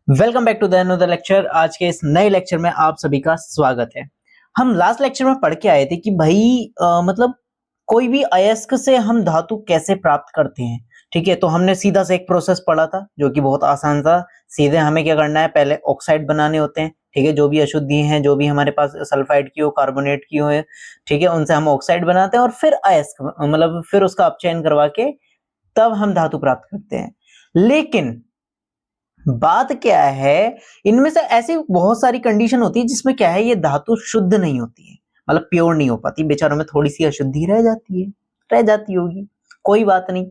Welcome back to the another lecture. आज के इस नए लेक्चर में आप सभी का स्वागत है। हम लास्ट लेक्चर में पढ़ के आए थे कि भाई मतलब कोई भी अयस्क से हम धातु कैसे प्राप्त करते हैं। ठीक है, तो हमने सीधा से एक प्रोसेस पढ़ा था जो कि बहुत आसान था। सीधे हमें क्या करना है, पहले ऑक्साइड बनाने होते हैं। ठीक है, जो भी अशुद्धि हैं, जो भी हमारे पास सल्फाइड की हो, कार्बोनेट की हो, ठीक है, उनसे हम ऑक्साइड बनाते हैं और फिर अयस्क मतलब फिर उसका अपचयन करवा के तब हम धातु प्राप्त करते हैं। लेकिन बात क्या है, इनमें से ऐसी बहुत सारी कंडीशन होती है जिसमें क्या है, ये धातु शुद्ध नहीं होती है, मतलब प्योर नहीं हो पाती। बेचारों में थोड़ी सी अशुद्धि रह जाती है, रह जाती होगी, कोई बात नहीं।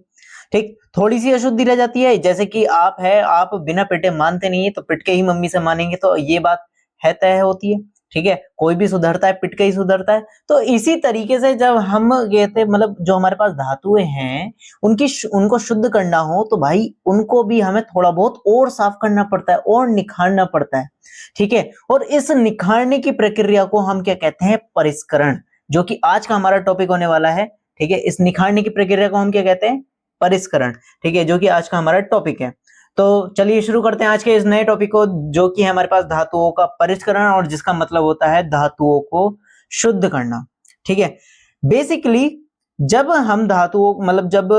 ठीक, थोड़ी सी अशुद्धि रह जाती है। जैसे कि आप है, आप बिना पिटे मानते नहीं है तो पिट के ही मम्मी से मानेंगे, तो ये बात है, तय होती है। ठीक है, कोई भी सुधरता है पिट के ही सुधरता है। तो इसी तरीके से जब हम कहते मतलब जो हमारे पास धातुएं हैं उनको शुद्ध करना हो तो भाई उनको भी हमें थोड़ा बहुत और साफ करना पड़ता है और निखारना पड़ता है। ठीक है, और इस निखारने की प्रक्रिया को हम क्या कहते हैं, परिष्करण, जो कि आज का हमारा टॉपिक होने वाला है। ठीक है, इस निखारने की प्रक्रिया को हम क्या कहते हैं, परिष्करण। ठीक है, जो कि आज का हमारा टॉपिक है। तो चलिए शुरू करते हैं आज के इस नए टॉपिक को, जो कि हमारे पास धातुओं का परिष्करण, और जिसका मतलब होता है धातुओं को शुद्ध करना। ठीक है, बेसिकली जब हम धातुओं मतलब जब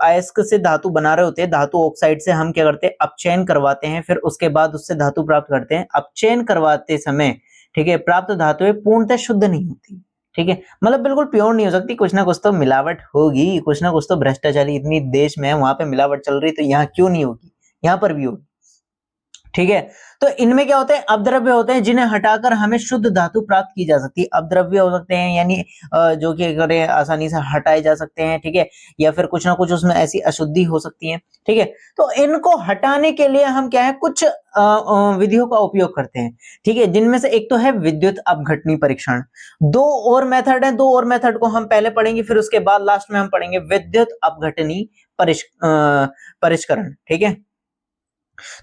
अयस्क से धातु बना रहे होते हैं, धातु ऑक्साइड से हम क्या करते हैं, अपचयन करवाते हैं, फिर उसके बाद उससे धातु प्राप्त करते हैं। अपचयन करवाते समय ठीक है, प्राप्त धातुएं पूर्णतः शुद्ध नहीं होती। ठीक है, मतलब बिल्कुल प्योर नहीं हो सकती, कुछ ना कुछ तो मिलावट होगी, कुछ ना कुछ तो भ्रष्टाचारी इतनी देश में है, वहां पे मिलावट चल रही, तो यहाँ क्यों नहीं होगी, यहाँ पर भी होगी। ठीक है, तो इनमें क्या होते हैं, अपद्रव्य होते हैं जिन्हें हटाकर हमें शुद्ध धातु प्राप्त की जा सकती है। अपद्रव्य हो सकते हैं यानी जो कि अगर आसानी से हटाए जा सकते हैं। ठीक है, या फिर कुछ ना कुछ उसमें ऐसी अशुद्धि हो सकती है। ठीक है, तो इनको हटाने के लिए हम क्या है, कुछ विधियों का उपयोग करते हैं। ठीक है, जिनमें से एक तो है विद्युत अपघटनी परीक्षण। दो और मेथड है, दो और मेथड को हम पहले पढ़ेंगे, फिर उसके बाद लास्ट में हम पढ़ेंगे विद्युत अपघटनी परिष्करण। ठीक है,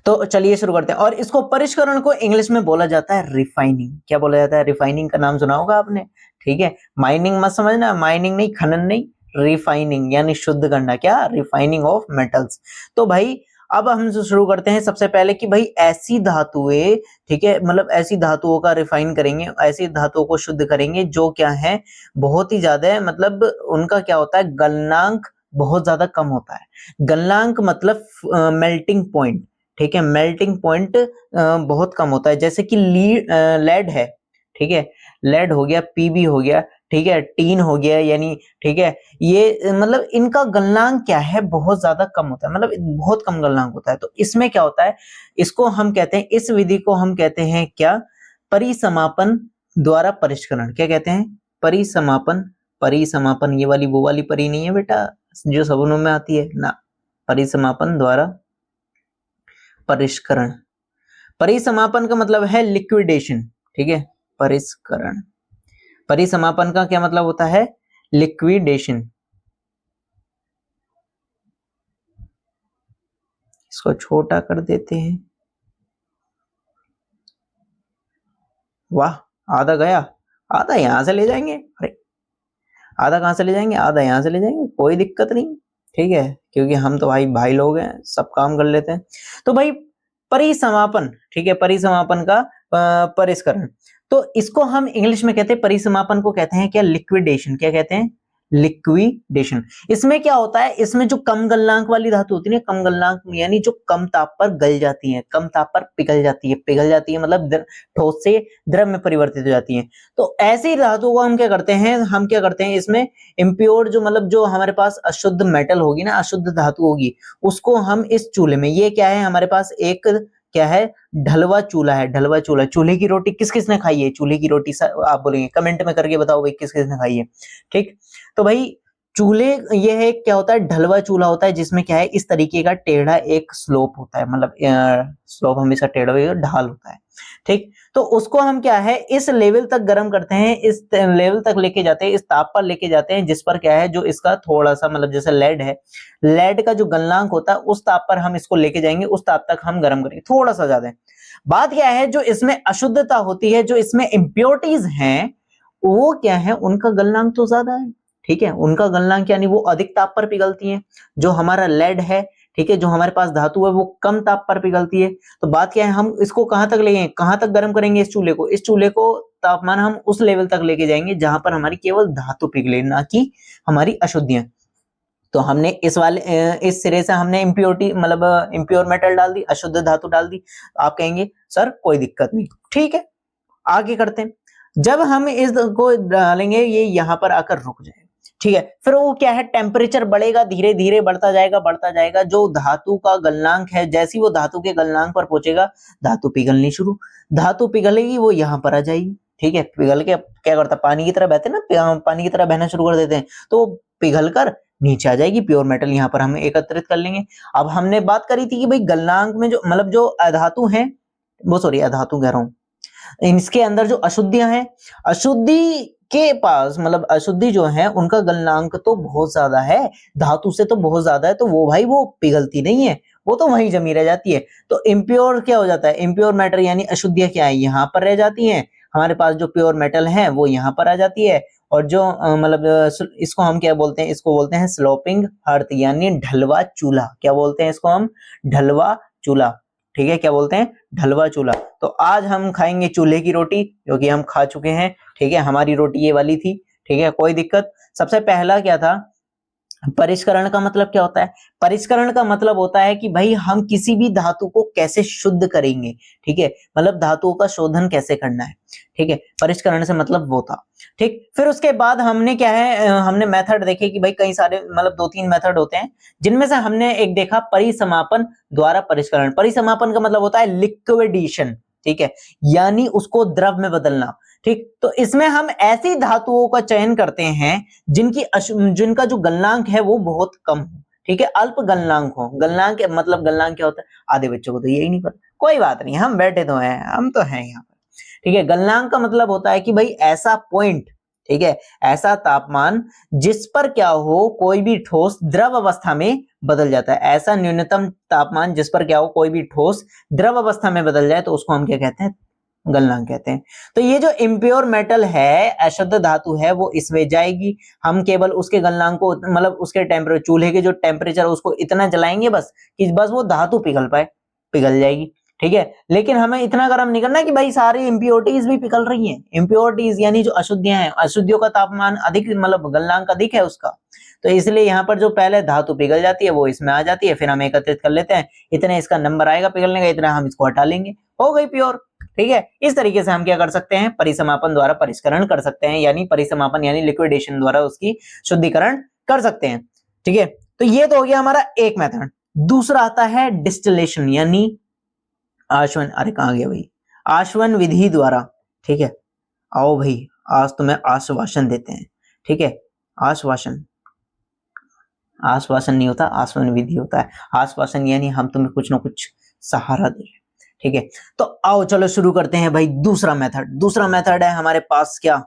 तो चलिए शुरू करते हैं। और इसको परिष्करण को इंग्लिश में बोला जाता है रिफाइनिंग। क्या बोला जाता है, रिफाइनिंग का नाम सुना होगा आपने। ठीक है, माइनिंग मत समझना, माइनिंग नहीं, खनन नहीं, रिफाइनिंग यानी शुद्ध करना। क्या, रिफाइनिंग ऑफ मेटल्स। तो भाई अब हम शुरू करते हैं सबसे पहले कि भाई ऐसी धातुएं, ठीक है, मतलब ऐसी धातुओं का रिफाइन करेंगे, ऐसी धातुओं को शुद्ध करेंगे जो क्या है, बहुत ही ज्यादा मतलब उनका क्या होता है, गलनांक बहुत ज्यादा कम होता है। गलनांक मतलब मेल्टिंग पॉइंट। ठीक है, मेल्टिंग पॉइंट बहुत कम होता है। जैसे कि लेड है, ठीक है, लेड हो गया, पीबी हो गया, ठीक है, टीन हो गया, यानी ठीक है, ये मतलब इनका गलनांक क्या है, बहुत ज्यादा कम होता है, मतलब बहुत कम गलनांक होता है। तो इसमें क्या होता है, इसको हम कहते हैं, इस विधि को हम कहते हैं क्या, परिसमापन द्वारा परिष्करण। क्या कहते हैं, परिसमापन। परिसमापन ये वाली वो वाली परी नहीं है बेटा जो सगुनों में आती है ना, परिसमापन द्वारा परिष्करण। परिसमापन का मतलब है लिक्विडेशन। ठीक है, परिष्करण, परिसमापन का क्या मतलब होता है, लिक्विडेशन। इसको छोटा कर देते हैं। वाह, आधा गया, आधा यहां से ले जाएंगे। अरे आधा कहां से ले जाएंगे, आधा यहां से ले जाएंगे, कोई दिक्कत नहीं। ठीक है, क्योंकि हम तो भाई भाई लोग हैं, सब काम कर लेते हैं। तो भाई परिसमापन, ठीक है, परिसमापन का परिष्करण, तो इसको हम इंग्लिश में कहते हैं, परिसमापन को कहते हैं क्या, लिक्विडेशन। क्या कहते हैं, लिक्विडेशन। इसमें क्या होता है, इसमें जो कम गलनांक वाली धातु होती है, कम गलनांक यानी जो कम ताप पर गल जाती है, कम ताप पर पिघल जाती है, पिघल जाती है मतलब ठोस से द्रव में परिवर्तित हो जाती है। तो ऐसी धातु को हम क्या करते हैं, हम क्या करते हैं, इसमें इम्प्योर जो मतलब जो हमारे पास अशुद्ध मेटल होगी ना, अशुद्ध धातु होगी, उसको हम इस चूल्हे में, ये क्या है हमारे पास एक क्या है, ढलवा चूल्हा है। ढलवा चूल्हा, चूल्हे की रोटी किस किस ने खाई है, चूल्हे की रोटी आप बोलेंगे, कमेंट में करके बताओ भाई किस किस ने खाई है। ठीक, तो भाई चूल्हे, ये है क्या होता है, ढलवा चूल्हा होता है, जिसमें क्या है, इस तरीके का टेढ़ा एक स्लोप होता है, मतलब स्लोप हमेशा टेढ़ा होगा, ढाल होता है। ठीक, तो उसको हम क्या है, इस लेवल तक गर्म करते हैं, इस लेवल तक लेके जाते हैं, इस ताप पर लेके जाते हैं, जिस पर क्या है, जो इसका थोड़ा सा मतलब जैसे लेड है, लेड का जो गलनांक होता है उस ताप पर हम इसको लेके जाएंगे, उस ताप तक हम गर्म करेंगे, थोड़ा सा ज्यादा है। बात क्या है, जो इसमें अशुद्धता होती है, जो इसमें इम्प्योरिटीज हैं, वो क्या है, उनका गलनांक तो ज्यादा है। ठीक है, उनका गलनांक यानी वो अधिक ताप पर पिघलती हैं। जो हमारा लेड है, ठीक है, जो हमारे पास धातु है वो कम ताप पर पिघलती है। तो बात क्या है, हम इसको कहां तक लेंगे, कहां तक गर्म करेंगे इस चूल्हे को, इस चूल्हे को तापमान हम उस लेवल तक लेके जाएंगे जहां पर हमारी केवल धातु पिघले, ना कि हमारी अशुद्धियां। तो हमने इस सिरे से हमने इम्प्योरिटी मतलब इम्प्योर मेटल डाल दी, अशुद्ध धातु डाल दी। आप कहेंगे सर कोई दिक्कत नहीं, ठीक है आगे करते हैं। जब हम इस को डालेंगे ये यहाँ पर आकर रुक जाएगा, ठीक है। फिर वो क्या है, टेम्परेचर बढ़ेगा, धीरे धीरे बढ़ता जाएगा। जो धातु का गलनांक है, जैसी वो धातु के गलनांक पर पहुंचेगा, धातु पिघलनी शुरू, धातु पिघलेगी, वो यहाँ पर आ जाएगी, ठीक है। पिघल के क्या करता है, पानी की तरह बहते ना, पानी की तरह बहना शुरू कर देते हैं, तो पिघल कर नीचे आ जाएगी, प्योर मेटल यहाँ पर हम एकत्रित कर लेंगे। अब हमने बात करी थी कि भाई गलनांक में जो मतलब जो अधातु है, वो सॉरी अधातु कह रहा हूं, इसके अंदर जो अशुद्धियां हैं, अशुद्धि के पास मतलब अशुद्धि जो है उनका गलनांक तो बहुत ज्यादा है, धातु से तो बहुत ज्यादा है, तो वो भाई वो पिघलती नहीं है, वो तो वहीं जमी रह जाती है। तो इम्प्योर क्या हो जाता है, इम्प्योर मैटर यानी अशुद्धियां क्या है, यहाँ पर रह जाती हैं। हमारे पास जो प्योर मेटल है वो यहाँ पर आ जाती है। और जो मतलब इसको हम क्या बोलते हैं, इसको बोलते हैं स्लोपिंग अर्थ यानी ढलवा चूल्हा। क्या बोलते हैं इसको हम, ढलवा चूल्हा, ठीक है। क्या बोलते हैं, ढलवा चूल्हा। तो आज हम खाएंगे चूल्हे की रोटी, जो कि हम खा चुके हैं, ठीक है। हमारी रोटी ये वाली थी, ठीक है, कोई दिक्कत। सबसे पहला क्या था, परिष्करण का मतलब क्या होता है, परिष्करण का मतलब होता है कि भाई हम किसी भी धातु को कैसे शुद्ध करेंगे, ठीक है, मतलब धातुओं का शोधन कैसे करना है, ठीक है। परिष्करण से मतलब वो था, ठीक। फिर उसके बाद हमने क्या है, हमने मेथड देखे कि भाई कई सारे मतलब 2-3 मेथड होते हैं, जिनमें से हमने एक देखा परिसमापन द्वारा परिष्करण। परिसमापन का मतलब होता है लिक्विडेशन, ठीक है, यानी उसको द्रव में बदलना, ठीक। तो इसमें हम ऐसी धातुओं का चयन करते हैं जिनका जो गलनांक है वो बहुत कम हो, ठीक है, अल्प गलनांक हो। गलनांक मतलब गलनांक क्या होता है, आधे बच्चों को तो यही नहीं पता, कोई बात नहीं, हम बैठे तो हैं, हम तो हैं यहाँ पर, ठीक है। गलनांक का मतलब होता है कि भाई ऐसा पॉइंट, ठीक है, ऐसा तापमान जिस पर क्या हो, कोई भी ठोस द्रव अवस्था में बदल जाता है। ऐसा न्यूनतम तापमान जिस पर क्या हो, कोई भी ठोस द्रव अवस्था में बदल जाए, तो उसको हम क्या कहते हैं, गलनांक कहते हैं। तो ये जो इम्प्योर मेटल है, अशुद्ध धातु है, वो इसमें जाएगी। हम केवल उसके गलनांक को मतलब उसके टेम्परेचर, चूल्हे के जो टेम्परेचर उसको इतना जलाएंगे बस कि बस वो धातु पिघल पाए, पिघल जाएगी, ठीक है। लेकिन हमें इतना गर्म नहीं करना कि भाई सारी इम्प्योरिटीज भी पिघल रही हैं। इम्प्योरिटीज यानी जो अशुद्धियां हैं, अशुद्धियों का तापमान अधिक मतलब गलनांक अधिक है उसका, तो इसलिए यहाँ पर जो पहले धातु पिघल जाती है वो इसमें आ जाती है, फिर हम एकत्रित कर लेते हैं, इतने इसका नंबर आएगा पिघलने का, इतना हम इसको हटा लेंगे, हो गई प्योर, ठीक है। इस तरीके से हम क्या कर सकते हैं, परिसमापन द्वारा परिष्करण कर सकते हैं, यानी परिसमापन यानी लिक्विडेशन द्वारा उसकी शुद्धिकरण कर सकते हैं, ठीक है। तो ये तो हो गया हमारा एक मेथड। दूसरा आता है डिस्टिलेशन यानी आशवन, अरे कहाँ गया भाई, आशवन विधि द्वारा, ठीक है। आओ भाई आज तुम्हें आश्वासन देते हैं, ठीक है। आश्वासन, आश्वासन नहीं होता, आश्वन विधि होता है। आश्वासन यानी हम तुम्हें कुछ ना कुछ सहारा दे, ठीक है। तो आओ चलो शुरू करते हैं भाई दूसरा मेथड। दूसरा मेथड है हमारे पास क्या,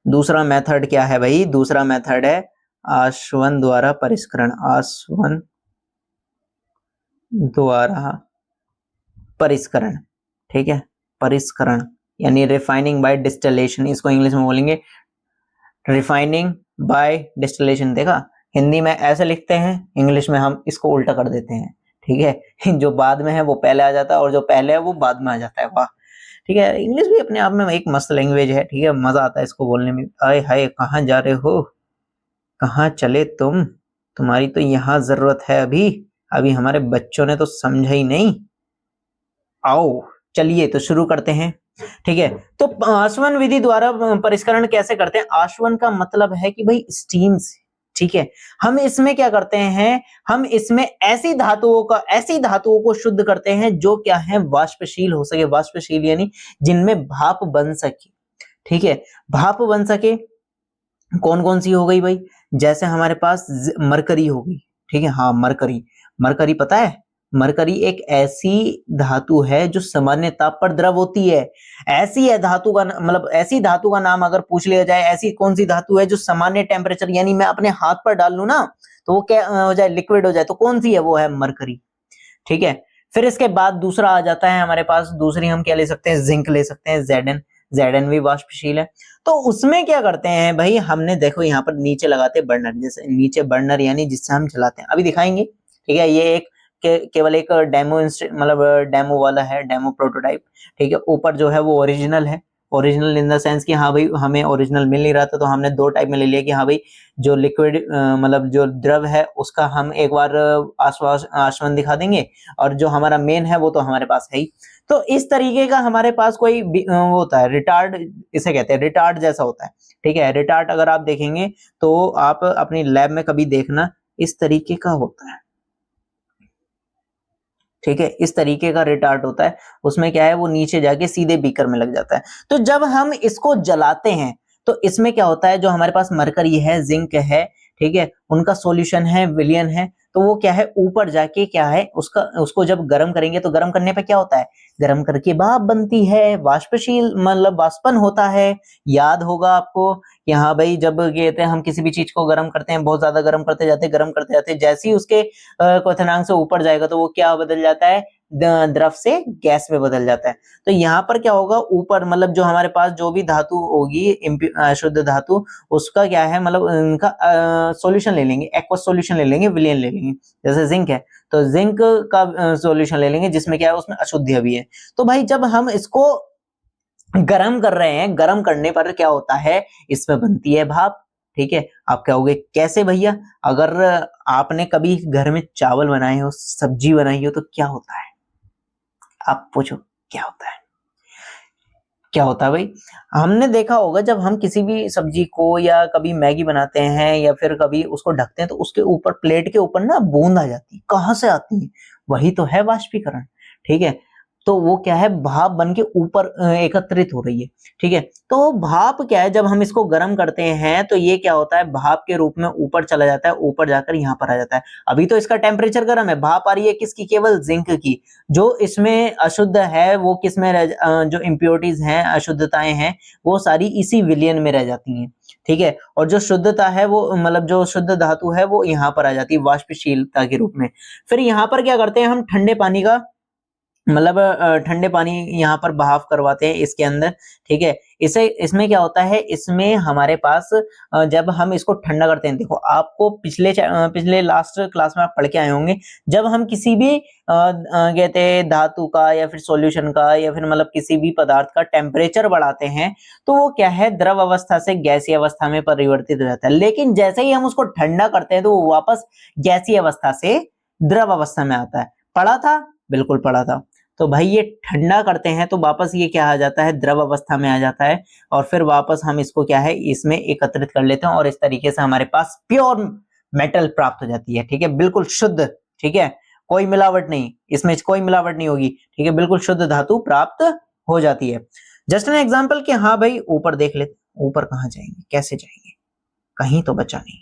दूसरा मेथड क्या है भाई, दूसरा मेथड है आशवन द्वारा परिष्करण, आशवन द्वारा परिष्करण, ठीक है। परिष्करण यानी रिफाइनिंग बाय डिस्टिलेशन, इसको इंग्लिश में बोलेंगे रिफाइनिंग बाय डिस्टिलेशन। देखा, हिंदी में ऐसे लिखते हैं, इंग्लिश में हम इसको उल्टा कर देते हैं, ठीक है। जो बाद में है वो पहले आ जाता है और जो पहले है वो बाद में आ जाता है, वाह, ठीक है। इंग्लिश भी अपने आप में एक मस्त लैंग्वेज है, ठीक है, मजा आता है इसको बोलने में। आए हाय कहाँ जा रहे हो, कहाँ चले तुम, तुम्हारी तो यहाँ जरूरत है अभी, अभी हमारे बच्चों ने तो समझा ही नहीं। आओ चलिए तो शुरू करते हैं, ठीक है। तो आशवन विधि द्वारा परिष्करण कैसे करते हैं, आशवन का मतलब है कि भाई स्टीम से, ठीक है। हम इसमें क्या करते हैं, हम इसमें ऐसी धातुओं को शुद्ध करते हैं जो क्या है, वाष्पशील हो सके। वाष्पशील यानी जिनमें भाप बन सके, ठीक है, भाप बन सके। कौन कौन सी हो गई भाई, जैसे हमारे पास मरकरी हो गई, ठीक है, हाँ मरकरी, मरकरी पता है, मरकरी एक ऐसी धातु है जो सामान्य ताप पर द्रव होती है। ऐसी है धातु का मतलब ऐसी धातु का नाम अगर पूछ लिया जाए, ऐसी कौन सी धातु है जो सामान्य टेम्परेचर यानी मैं अपने हाथ पर डाल लूं ना तो वो क्या हो जाए, लिक्विड हो जाए, तो कौन सी है, वो है मरकरी, ठीक है। फिर इसके बाद दूसरा आ जाता है हमारे पास, दूसरी हम क्या ले सकते हैं, जिंक ले सकते हैं, Zn। Zn भी वाष्पशील है। तो उसमें क्या करते हैं भाई, हमने देखो यहाँ पर नीचे लगाते बर्नर, जैसे नीचे बर्नर यानी जिससे हम जलाते हैं, अभी दिखाएंगे, ठीक है। ये एक केवल एक डेमो मतलब डेमो वाला है, डेमो प्रोटोटाइप, ठीक है। ऊपर जो है वो ओरिजिनल है, ओरिजिनल इन द सेंस कि हाँ भाई हमें ओरिजिनल मिल नहीं रहा था, तो हमने दो टाइप में ले लिया कि हाँ भाई जो लिक्विड मतलब जो द्रव है उसका हम एक बार आश्वासन दिखा देंगे, और जो हमारा मेन है वो तो हमारे पास है ही। तो इस तरीके का हमारे पास कोई वो होता है रिटार्ड, इसे कहते हैं रिटार्ड जैसा होता है, ठीक है। रिटार्ड अगर आप देखेंगे तो आप अपनी लैब में कभी देखना, इस तरीके का होता है, ठीक है। इस तरीके का रिटार्ट होता है, उसमें क्या है वो नीचे जाके सीधे बीकर में लग जाता है। तो जब हम इसको जलाते हैं तो इसमें क्या होता है, जो हमारे पास मरकरी है, जिंक है, ठीक है, उनका सॉल्यूशन है, विलयन है, तो वो क्या है ऊपर जाके क्या है उसको जब गर्म करेंगे तो गर्म करने पे क्या होता है, गर्म करके भाप बनती है, वाष्पशील मतलब वाष्पन होता है। याद होगा आपको कि हाँ भाई जब कहते हैं हम किसी भी चीज को गर्म करते हैं, बहुत ज्यादा गर्म करते जाते, गर्म करते जाते, जैसे ही उसके क्वथनांक से ऊपर जाएगा तो वो क्या बदल जाता है, द्रव से गैस में बदल जाता है। तो यहाँ पर क्या होगा, ऊपर मतलब जो हमारे पास जो भी धातु होगी शुद्ध धातु, उसका क्या है मतलब उनका सॉल्यूशन ले लेंगे, एक्वस सॉल्यूशन ले लेंगे, विलयन ले लेंगे। जैसे जिंक है तो जिंक का सॉल्यूशन ले लेंगे, जिसमें क्या है उसमें अशुद्धियां भी है। तो भाई जब हम इसको गरम कर रहे हैं, गरम करने पर क्या होता है, इसमें बनती है भाप, ठीक है। आप कहोगे कैसे भैया, अगर आपने कभी घर में चावल बनाए हो, सब्जी बनाई हो, तो क्या होता है, आप पूछो क्या होता है, क्या होता है भाई। हमने देखा होगा जब हम किसी भी सब्जी को या कभी मैगी बनाते हैं या फिर कभी उसको ढकते हैं, तो उसके ऊपर प्लेट के ऊपर ना बूंद आ जाती है, कहां से आती है, वही तो है वाष्पीकरण, ठीक है। तो वो क्या है, भाप बन के ऊपर एकत्रित हो रही है, ठीक है। तो भाप क्या है, जब हम इसको गर्म करते हैं तो ये क्या होता है, भाप के रूप में ऊपर चला जाता है, ऊपर जाकर यहाँ पर आ जाता है। अभी तो इसका टेम्परेचर गर्म है, भाप आ रही है किसकी, केवल जिंक की। जो इसमें अशुद्ध है वो किसमें जो इम्प्योरिटीज हैं, अशुद्धताएं हैं, वो सारी इसी विलयन में रह जाती हैं, ठीक है। और जो शुद्धता है वो मतलब जो शुद्ध धातु है वो यहाँ पर आ जाती है वाष्पशीलता के रूप में। फिर यहाँ पर क्या करते हैं, हम ठंडे पानी का मतलब ठंडे पानी यहाँ पर भाप करवाते हैं इसके अंदर, ठीक है। इसे इसमें क्या होता है, इसमें हमारे पास जब हम इसको ठंडा करते हैं, देखो आपको पिछले लास्ट क्लास में आप पढ़ के आए होंगे, जब हम किसी भी कहते हैं धातु का या फिर सॉल्यूशन का या फिर मतलब किसी भी पदार्थ का टेम्परेचर बढ़ाते हैं, तो वो क्या है, द्रव अवस्था से गैसीय अवस्था में परिवर्तित हो जाता है। लेकिन जैसे ही हम उसको ठंडा करते हैं तो वो वापस गैसीय अवस्था से द्रव अवस्था में आता है। पढ़ा था, बिल्कुल पढ़ा था। तो भाई ये ठंडा करते हैं तो वापस ये क्या आ जाता है, द्रव अवस्था में आ जाता है, और फिर वापस हम इसको क्या है, इसमें एकत्रित कर लेते हैं, और इस तरीके से हमारे पास प्योर मेटल प्राप्त हो जाती है, ठीक है, बिल्कुल शुद्ध, ठीक है। कोई मिलावट नहीं, इसमें कोई मिलावट नहीं होगी, ठीक है, बिल्कुल शुद्ध धातु प्राप्त हो जाती है। जस्ट एन एग्जाम्पल कि हाँ भाई ऊपर देख लेते, ऊपर कहाँ जाएंगे, कैसे जाएंगे, कहीं तो बचा नहीं,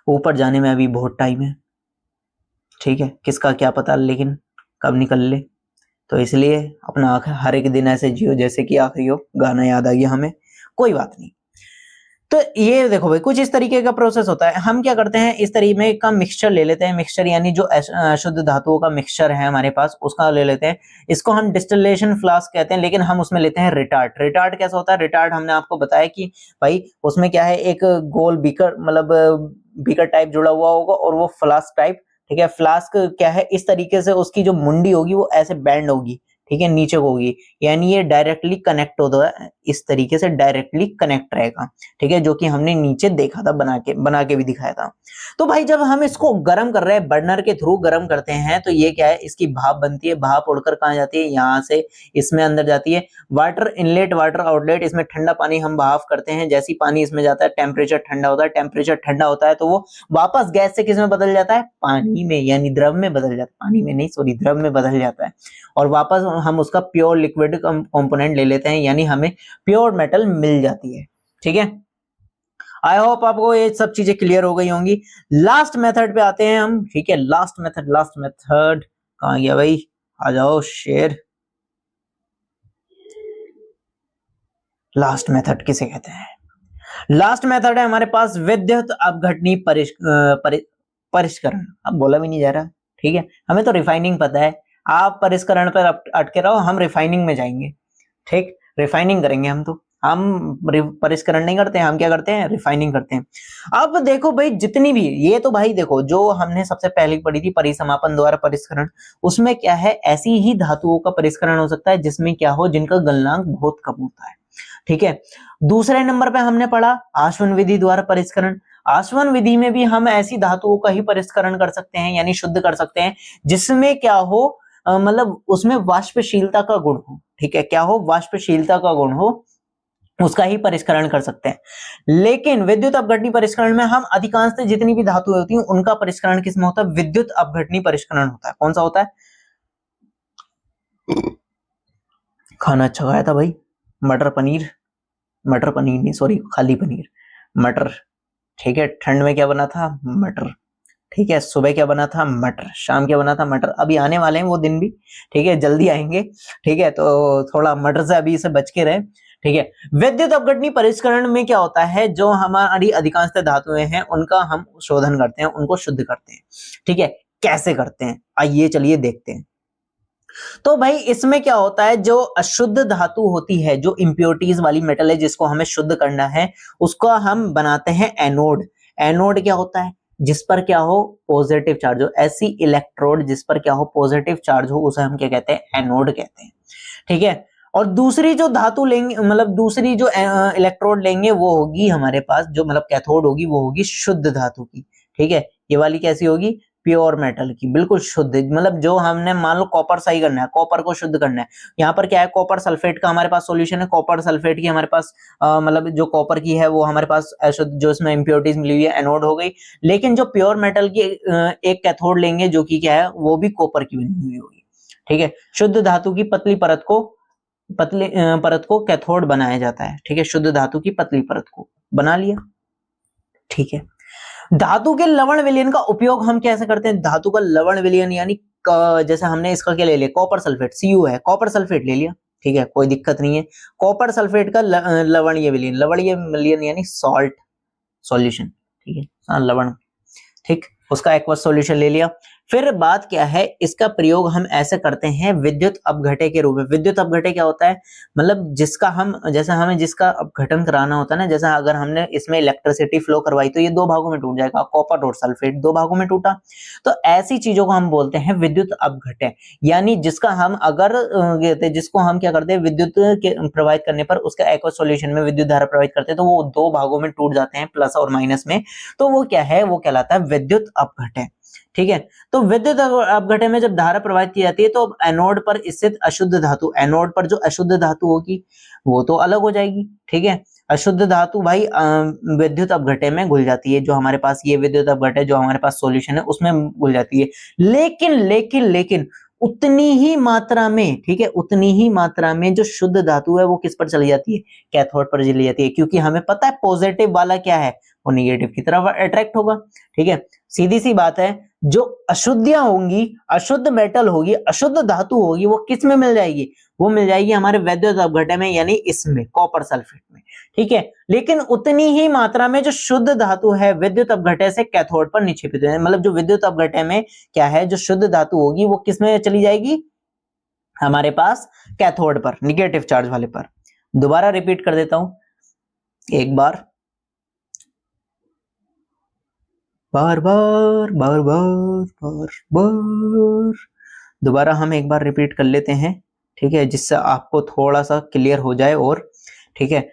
ऊपर जाने में अभी बहुत टाइम है, ठीक है, किसका क्या पता लेकिन कब निकल ले। तो इसलिए अपना हर एक दिन ऐसे जियो जैसे कि आखिरी हो, गाना याद आ गया हमें, कोई बात नहीं। तो ये देखो भाई कुछ इस तरीके का प्रोसेस होता है। हम क्या करते हैं, इस तरीके का मिक्सचर ले लेते हैं, मिक्सचर यानी जो शुद्ध धातुओं का मिक्सचर है हमारे पास उसका ले लेते हैं। इसको हम डिस्टिलेशन फ्लास्क कहते हैं, लेकिन हम उसमें लेते हैं रिटार्ट। रिटार्ट कैसा होता है, रिटार्ट हमने आपको बताया कि भाई उसमें क्या है, एक गोल बीकर मतलब बीकर टाइप जुड़ा हुआ होगा और वो फ्लास्क टाइप, ठीक है। फ्लास्क क्या है, इस तरीके से उसकी जो मुंडी होगी वो ऐसे बैंड होगी, ठीक है, नीचे को होगी, यानी ये डायरेक्टली कनेक्ट होता है, इस तरीके से डायरेक्टली कनेक्ट रहेगा, ठीक है, जो कि हमने नीचे देखा था, बना के भी दिखाया था। तो भाई जब हम इसको गर्म कर रहे हैं, बर्नर के थ्रू गर्म करते हैं, तो ये क्या है, इसकी भाप बनती है, भाप उड़कर कहाँ जाती है, यहाँ से इसमें अंदर जाती है। वाटर इनलेट, वाटर आउटलेट, इसमें ठंडा पानी हम भाप करते हैं, जैसे ही पानी इसमें जाता है टेम्परेचर ठंडा होता है, टेम्परेचर ठंडा होता है तो वो वापस गैस से किस में बदल जाता है, पानी में, यानी द्रव में बदल जाता है, पानी में नहीं सॉरी, द्रव में बदल जाता है, और वापस हम उसका प्योर लिक्विड कंपोनेंट ले लेते हैं, यानी हमें प्योर मेटल मिल जाती है, ठीक है। आई होप आपको ये सब चीजें क्लियर हो गई होंगी। लास्ट मेथड पे आते हैं हम, ठीक है, लास्ट मेथड कहाँ गया भाई, आ जाओ शेर। लास्ट मेथड किसे कहते हैं, लास्ट मेथड है हमारे पास विद्युत अपघटनी परिष्करण। अब बोला भी नहीं जा रहा, ठीक है, हमें तो रिफाइनिंग पता है, आप परिष्करण पर अटके रहो, हम रिफाइनिंग में जाएंगे, ठीक। रिफाइनिंग करेंगे हम परिष्करण नहीं करते हैं, हम क्या करते हैं, रिफाइनिंग करते हैं। अब देखो भाई, जितनी भी, ये तो भाई देखो जो हमने सबसे पहले पढ़ी थी परिसमापन द्वारा परिष्करण, उसमें क्या है, ऐसी ही धातुओं का परिष्करण हो सकता है जिसमें क्या हो, जिनका गलनांक बहुत कम होता है। ठीक है। दूसरे नंबर पे हमने पढ़ा आसवन विधि द्वारा परिष्करण। आसवन विधि में भी हम ऐसी धातुओं का ही परिष्करण कर सकते हैं, यानी शुद्ध कर सकते हैं, जिसमें क्या हो, मतलब उसमें वाष्पशीलता का गुण हो। ठीक है, क्या हो, वाष्पशीलता का गुण हो, उसका ही परिष्करण कर सकते हैं। लेकिन विद्युत अपघटनी परिष्करण में हम अधिकांशतः जितनी भी धातुएं होती हैं उनका परिष्करण किसमें होता है, विद्युत अपघटनी परिष्करण होता है। कौन सा होता है? खाना अच्छा खाया था भाई, मटर पनीर, मटर पनीर नहीं, सॉरी, खाली पनीर, मटर। ठीक है, ठंड में क्या बना था, मटर। ठीक है, सुबह क्या बना था, मटर। शाम क्या बना था, मटर। अभी आने वाले हैं वो दिन भी, ठीक है, जल्दी आएंगे। ठीक है, तो थोड़ा मटर से अभी से बच के रहे। ठीक है, विद्युत अपघटनी परिष्करण में क्या होता है, जो हमारी अधिकांशतः धातुएं हैं उनका हम शोधन करते हैं, उनको शुद्ध करते हैं। ठीक है, कैसे करते हैं, आइए चलिए देखते हैं। तो भाई इसमें क्या होता है, जो अशुद्ध धातु होती है, जो इंप्योरिटीज वाली मेटल है जिसको हमें शुद्ध करना है, उसका हम बनाते हैं एनोड। एनोड क्या होता है, जिस पर क्या हो, पॉजिटिव चार्ज हो। ऐसी इलेक्ट्रोड जिस पर क्या हो, पॉजिटिव चार्ज हो, उसे हम क्या कहते हैं, एनोड कहते हैं। ठीक है, और दूसरी जो धातु लेंगे, मतलब दूसरी जो इलेक्ट्रोड लेंगे, वो होगी हमारे पास, जो मतलब कैथोड होगी, वो होगी शुद्ध धातु की। ठीक है, ये वाली कैसी होगी, प्योर मेटल की, बिल्कुल शुद्ध। मतलब जो हमने मान लो कॉपर सही करना है, कॉपर को शुद्ध करना है, यहाँ पर क्या है, कॉपर सल्फेट का हमारे पास सॉल्यूशन है। कॉपर सल्फेट की हमारे पास मतलब जो कॉपर की है वो हमारे पास अशुद्ध, जो इसमें इंप्योरिटीज मिली हुई है, एनोड हो गई। लेकिन जो प्योर मेटल की एक कैथोड लेंगे, जो कि क्या है, वो भी कॉपर की बनी हुई होगी। ठीक है, शुद्ध धातु की पतली परत को कैथोड बनाया जाता है। ठीक है, शुद्ध धातु की पतली परत को बना लिया। ठीक है, धातु के लवण विलयन का उपयोग हम कैसे करते हैं, धातु का लवण विलयन, यानी जैसे हमने इसका क्या ले लिया, कॉपर सल्फेट, Cu है, कॉपर सल्फेट ले लिया। ठीक है, कोई दिक्कत नहीं है। कॉपर सल्फेट का लवणीय विलयन, लवणीय विलयन यानी सॉल्ट सॉल्यूशन। ठीक है, हाँ, लवण। ठीक, उसका एक्वस सॉल्यूशन ले लिया। फिर बात क्या है, इसका प्रयोग हम ऐसे करते हैं विद्युत अपघटे के रूप में। विद्युत अपघटे क्या होता है, मतलब जिसका हम, जैसे हमें जिसका अपघटन कराना होता है ना, जैसा अगर हमने इसमें इलेक्ट्रिसिटी फ्लो करवाई तो ये दो भागों में टूट जाएगा, कॉपर और सल्फेट दो भागों में टूटा। तो ऐसी चीजों को हम बोलते हैं विद्युत अपघटे, यानी जिसका हम अगर जिसको हम क्या करते हैं, विद्युत के प्रवाहित करने पर उसका एक्वस सॉल्यूशन में विद्युत धारा प्रवाहित करते हैं, तो वो दो भागों में टूट जाते हैं, प्लस और माइनस में। तो वो क्या है, वो कहलाता है विद्युत अपघटे। ठीक है, तो विद्युत अपघटे में जब धारा प्रवाहित की जाती है तो एनोड पर स्थित अशुद्ध धातु, एनोड पर जो अशुद्ध धातु होगी वो तो अलग हो जाएगी। ठीक है, अशुद्ध धातु भाई विद्युत अपघटे में घुल जाती है। जो हमारे पास ये विद्युत अपघटे, जो हमारे पास सॉल्यूशन है, उसमें घुल जाती है। लेकिन उतनी ही मात्रा में, ठीक है, उतनी ही मात्रा में जो शुद्ध धातु है वो किस पर चली जाती है, कैथोड पर चली जाती है, क्योंकि हमें पता है पॉजिटिव वाला क्या है, वो निगेटिव की तरफ अट्रैक्ट होगा। ठीक है, सीधी सी बात है, जो अशुद्धियां होंगी, अशुद्ध मेटल होगी, अशुद्ध धातु होगी, वो किस में मिल जाएगी, वो मिल जाएगी हमारे विद्युत अपघटे में, यानी इसमें, कॉपर सल्फेट में। ठीक है, लेकिन उतनी ही मात्रा में जो शुद्ध धातु है विद्युत अपघटे से कैथोड पर निक्षेपित है, मतलब जो विद्युत अपघटे में क्या है, जो शुद्ध धातु होगी वो किस में चली जाएगी, हमारे पास कैथोड पर, निगेटिव चार्ज वाले पर। दोबारा रिपीट कर देता हूं एक बार, बार बार बार बार बार बार, दोबारा हम एक बार रिपीट कर लेते हैं। ठीक है, जिससे आपको थोड़ा सा क्लियर हो जाए। और ठीक है,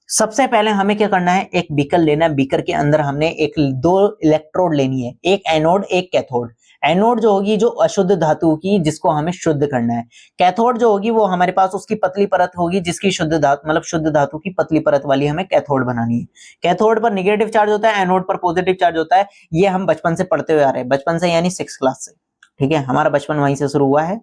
सबसे पहले हमें क्या करना है, एक बीकर लेना है। बीकर के अंदर हमने दो इलेक्ट्रोड लेनी है, एक एनोड एक कैथोड। एनोड जो होगी जो अशुद्ध धातु की, जिसको हमें शुद्ध करना है। कैथोड जो होगी वो हमारे पास उसकी पतली परत होगी, जिसकी शुद्ध धातु, मतलब शुद्ध धातु की पतली परत वाली हमें कैथोड बनानी है। कैथोड पर निगेटिव चार्ज होता है, एनोड पर पॉजिटिव चार्ज होता है। ये हम बचपन से पढ़ते हुए आ रहे हैं, बचपन से यानी 6th क्लास से। ठीक है, हमारा बचपन वहीं से शुरू हुआ है।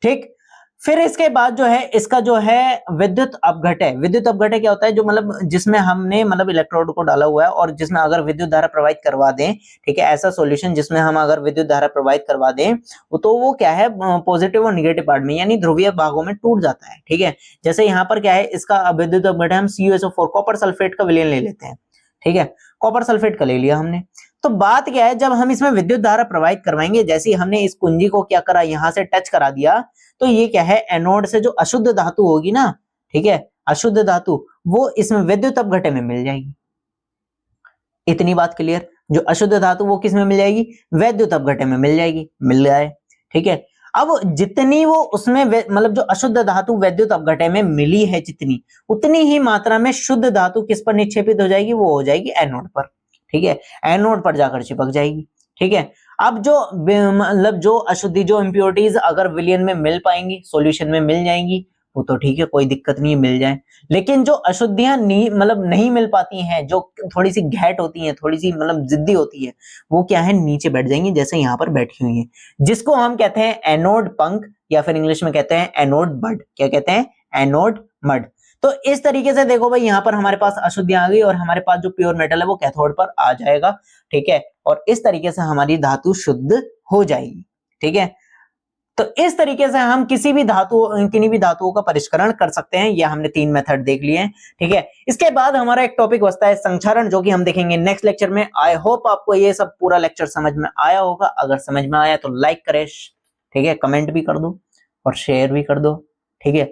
ठीक, फिर इसके बाद जो है, इसका जो है विद्युत अपघटे। विद्युत अपघटे क्या होता है, जो मतलब जिसमें हमने मतलब इलेक्ट्रोड को डाला हुआ है और जिसमें अगर विद्युत धारा प्रवाहित करवा दें। ठीक है, ऐसा सॉल्यूशन जिसमें हम अगर विद्युत धारा प्रवाहित करवा दें, तो वो क्या है, पॉजिटिव और निगेटिव पार्ट में, यानी ध्रुवीय भागों में टूट जाता है। ठीक है, जैसे यहाँ पर क्या है, इसका विद्युत अपघटे हम CuSO4 कॉपर सल्फेट का विलयन ले लेते हैं। ठीक है, कॉपर सल्फेट का ले लिया हमने, तो बात क्या है, जब हम इसमें विद्युत धारा प्रवाहित करवाएंगे, जैसे ही हमने इस कुंजी को क्या करा, यहां से टच करा दिया, तो ये क्या है, एनोड से जो अशुद्ध धातु होगी ना, ठीक है, अशुद्ध धातु, वो इसमें विद्युत अपघटे में मिल जाएगी। इतनी बात क्लियर। जो अशुद्ध धातु वो किस में मिल जाएगी, वैद्युत अपघटे में मिल जाएगी, मिल जाए, ठीक है। अब जितनी वो उसमें मतलब जो अशुद्ध धातु वैद्युत अपघटे में मिली है जितनी, उतनी ही मात्रा में शुद्ध धातु किस पर निक्षेपित हो जाएगी, वो हो जाएगी एनोड पर, ठीक है, एनोड पर जाकर चिपक जाएगी, ठीक है। अब जो मतलब जो अशुद्धि, जो इम्प्योरिटीज अगर विलयन में मिल पाएंगी, सॉल्यूशन में मिल जाएंगी, वो तो ठीक है, कोई दिक्कत नहीं, मिल जाए। लेकिन जो अशुद्धियां नहीं मतलब नहीं मिल पाती हैं, जो थोड़ी सी घैंट होती हैं, थोड़ी सी मतलब जिद्दी होती है, वो क्या है, नीचे बैठ जाएंगी, जैसे यहाँ पर बैठी हुई है, जिसको हम कहते हैं एनोड पंख, या फिर इंग्लिश में कहते हैं एनोड मड। क्या कहते हैं, एनोड मड। तो इस तरीके से देखो भाई, यहाँ पर हमारे पास अशुद्धियां आ गई और हमारे पास जो प्योर मेटल है वो कैथोड पर आ जाएगा, ठीक है, और इस तरीके से हमारी धातु शुद्ध हो जाएगी, ठीक है। तो इस तरीके से हम किसी भी धातुओं का परिष्करण कर सकते हैं। ये हमने 3 मेथड देख लिए हैं, ठीक है। इसके बाद हमारा एक टॉपिक बचता है संक्षारण, जो कि हम देखेंगे नेक्स्ट लेक्चर में। आई होप आपको ये सब पूरा लेक्चर समझ में आया होगा। अगर समझ में आया तो लाइक करें, ठीक है, कमेंट भी कर दो और शेयर भी कर दो, ठीक है,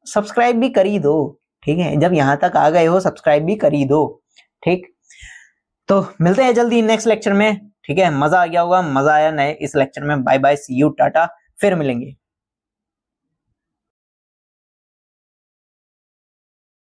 सब्सक्राइब भी कर ही दो, ठीक है, जब यहां तक आ गए हो सब्सक्राइब भी कर ही दो, ठीक। तो मिलते हैं जल्दी नेक्स्ट लेक्चर में, ठीक है। मजा आ गया होगा, मजा आया नए इस लेक्चर में। Bye bye, see you, tata, फिर मिलेंगे।